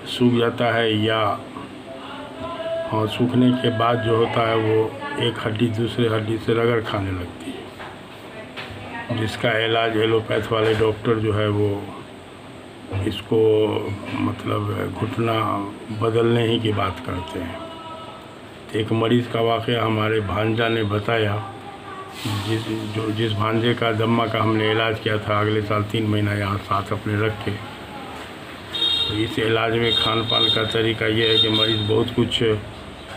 सूख जाता है या और सूखने के बाद जो होता है वो एक हड्डी दूसरे हड्डी से रगड़ खाने लगती है, जिसका इलाज एलोपैथ वाले डॉक्टर जो है वो इसको मतलब घुटना बदलने ही की बात करते हैं। तो एक मरीज़ का वाक़या हमारे भांजा ने बताया, जिस भांजे का दम्मा का हमने इलाज किया था अगले साल 3 महीना यहाँ साथ अपने रख के। तो इस इलाज में खान पान का तरीका ये है कि मरीज़ बहुत कुछ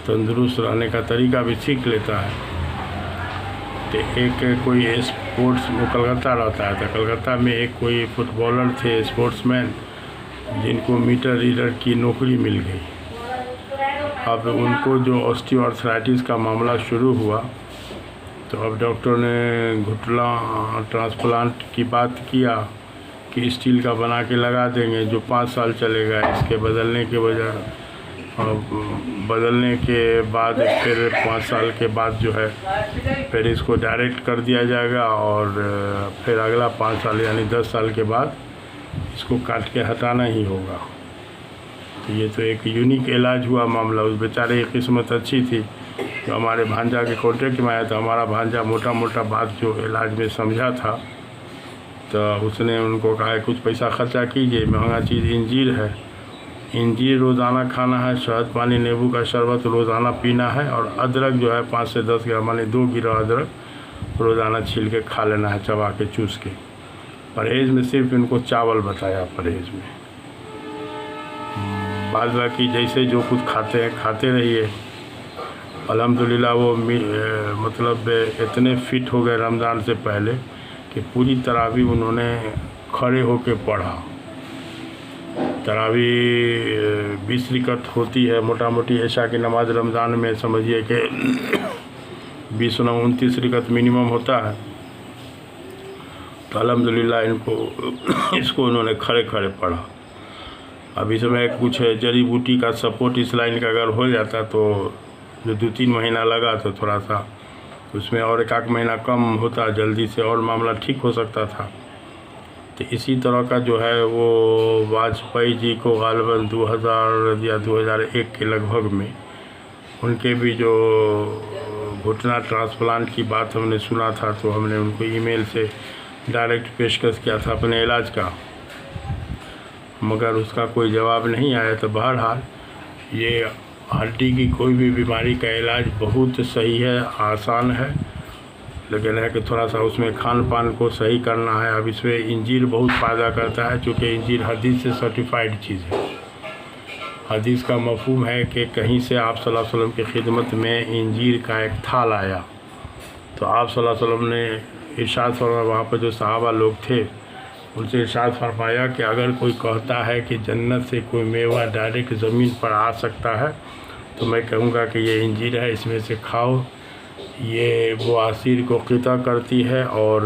तंदुरुस्त रहने का तरीका भी सीख लेता है। तो एक कोई स्पोर्ट्स वो कलकत्ता रहता है, तो कलकत्ता में एक कोई फुटबॉलर थे स्पोर्ट्समैन जिनको मीटर रीडर की नौकरी मिल गई। अब उनको जो ऑस्टियोआर्थराइटिस का मामला शुरू हुआ तो अब डॉक्टर ने घुटना ट्रांसप्लांट की बात किया कि स्टील का बना के लगा देंगे जो 5 साल चलेगा। इसके बदलने के बाद फिर 5 साल के बाद जो है फिर इसको डायरेक्ट कर दिया जाएगा और फिर अगला 5 साल यानी 10 साल के बाद इसको काट के हटाना ही होगा। तो ये तो एक यूनिक इलाज हुआ मामला। उस बेचारे की किस्मत अच्छी थी तो हमारे भांजा के कॉन्ट्रैक्ट में आया था। हमारा भांजा मोटा मोटा बात जो इलाज में समझा था तो उसने उनको कहा कुछ पैसा खर्चा कीजिए, महंगा चीज़ इंजीर है, इंजीर रोज़ाना खाना है, शहद पानी नींबू का शरबत रोज़ाना पीना है और अदरक जो है 5 से 10 ग्राम माने 2 गिरा अदरक रोज़ाना छील के खा लेना है, चबा के चूस के। परहेज़ में सिर्फ इनको चावल बताया परहेज़ में, बाद बाकी जैसे जो कुछ खाते हैं खाते रहिए। अल्हम्दुलिल्लाह वो मतलब इतने फिट हो गए रमज़ान से पहले कि पूरी तरावी उन्होंने खड़े होके पढ़ा। तरावी 20 रकात होती है मोटा मोटी ऐशा की नमाज रमज़ान में, समझिए कि 20-29 रकात मिनिमम होता है। तो अल्हम्दुलिल्लाह इसको उन्होंने खड़े खड़े पढ़ा। अब इसमें कुछ जड़ी बूटी का सपोर्ट इस लाइन का अगर हो जाता तो जो 2-3 महीना लगा तो थोड़ा सा उसमें और 1-8 महीना कम होता, जल्दी से और मामला ठीक हो सकता था। तो इसी तरह का जो है वो वाजपेयी जी को गालिबन 2000 या 2001 के लगभग में उनके भी जो घुटना ट्रांसप्लांट की बात हमने सुना था तो हमने उनको ईमेल से डायरेक्ट पेशकश किया था अपने इलाज का, मगर उसका कोई जवाब नहीं आया। तो बहरहाल ये हड्डी की कोई भी बीमारी का इलाज बहुत सही है, आसान है, लेकिन है कि थोड़ा सा उसमें खान पान को सही करना है। अब इसमें इंजीर बहुत फ़ायदा करता है क्योंकि इंजीर हदीस से सर्टिफाइड चीज़ है। हदीस का मफहूम है कि कहीं से आप सल्लल्लाहु अलैहि वसल्लम की खिदमत में इंजीर का एक थाल आया तो आप सल्लल्लाहु अलैहि वसल्लम ने इरशाद फरमाया, वहाँ पर जो सहाबा लोग थे उनसे इरशाद फरमाया कि अगर कोई कहता है कि जन्नत से कोई मेवा डायरेक्ट ज़मीन पर आ सकता है तो मैं कहूँगा कि ये इंजीर है, इसमें से खाओ। ये बवासीर को क़िता करती है और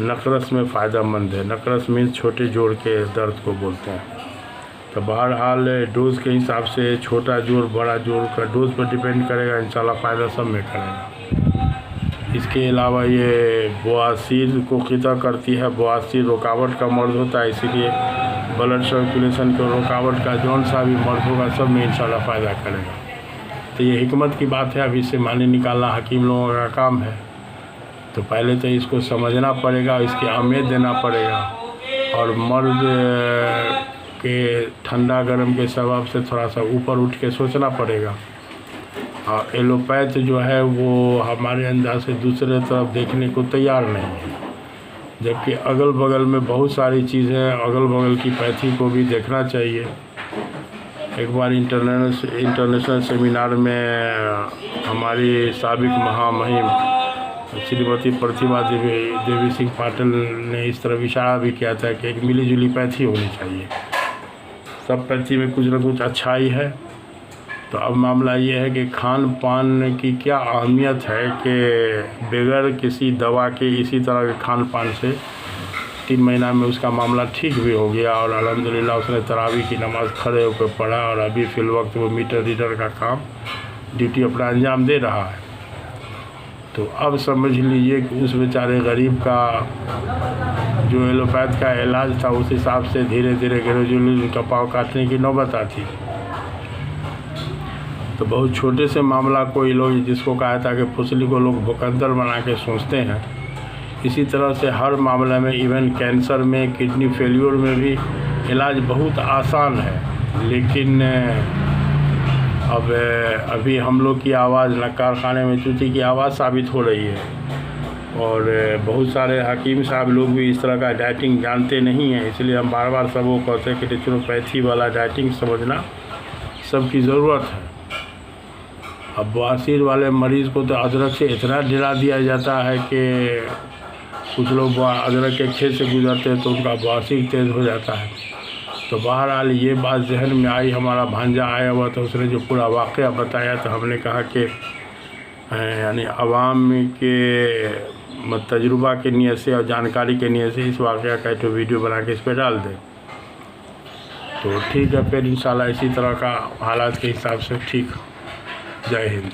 नक़रस में फ़ायदा मंद है। नक़रस मीन्स छोटे जोड़ के दर्द को बोलते हैं। तो बहरहाल डोज़ के हिसाब से छोटा जोड़ बड़ा जोड़ का डोज़ पर डिपेंड करेगा, इंशाल्लाह फ़ायदा सब में करेगा। इसके अलावा ये बवासीर को क़िता करती है। बवासीर रुकावट का मर्ज़ होता है, इसीलिए ब्लड सर्कुलेशन के रुकावट का जौन सा भी मर्ज़ होगा सब में इंशाल्लाह फ़ायदा करेगा। तो ये हिकमत की बात है, अभी इससे मानी निकालना हकीम लोगों का काम है। तो पहले तो इसको समझना पड़ेगा, इसकी अहमियत देना पड़ेगा और मर्ज़ के ठंडा गर्म के सबब से थोड़ा सा ऊपर उठ के सोचना पड़ेगा। और एलोपैथ जो है वो हमारे अंदाज से दूसरे तरफ देखने को तैयार नहीं है, जबकि अगल बगल में बहुत सारी चीज़ें, अगल बगल की पैथी को भी देखना चाहिए। एक बार इंटरनेशनल सेमिनार में हमारी साबिक महामहिम श्रीमती प्रतिभा देवी सिंह पाटिल ने इस तरफ इशारा भी किया था कि एक मिली जुली पैथी होनी चाहिए। सब पैथी में कुछ न कुछ अच्छाई है। तो अब मामला ये है कि खान पान की क्या अहमियत है कि बगैर किसी दवा के इसी तरह के खान पान से 3 महीना में उसका मामला ठीक भी हो गया और अल्हम्दुलिल्लाह उसने तरावी की नमाज़ खड़े होकर पढ़ा और अभी फ़िल वक्त वो मीटर रीडर का काम ड्यूटी अपना अंजाम दे रहा है। तो अब समझ लीजिए कि उस बेचारे गरीब का जो एलोपैथ का इलाज था उस हिसाब से धीरे धीरे ग्रेजुअली उनका पाँव काटने की नौबत आती। तो बहुत छोटे से मामला कोई लोग जिसको कहा था कि फुसली को लोग भूखंडर बना के सोचते हैं, इसी तरह से हर मामले में, इवन कैंसर में, किडनी फेल्योर में भी इलाज बहुत आसान है। लेकिन अब अभी हम लोग की आवाज़ न कारखाने में चूती की आवाज़ साबित हो रही है, और बहुत सारे हकीम साहब लोग भी इस तरह का डाइटिंग जानते नहीं हैं। इसलिए हम बार बार सबको कहते हैं कि नेचुरोपैथी वाला डाइटिंग समझना सबकी ज़रूरत है। अब बवासीर वाले मरीज़ को तो अदरक से इतना डरा दिया जाता है कि कुछ लोग अदरक के खेत से गुजरते हैं तो उनका बवासीर तेज़ हो जाता है। तो बहरहाल ये बात जहन में आई, हमारा भांजा आया हुआ तो उसने जो पूरा वाक़या बताया, तो हमने कहा कि यानी आवाम के तजुर्बा के नियत से और जानकारी के नियत से इस वाक़या का एक वीडियो बना के इस पर डाल दें। तो ठीक है, फिर इंशाल्लाह इसी तरह का हालात के हिसाब से ठीक। जय हिंद।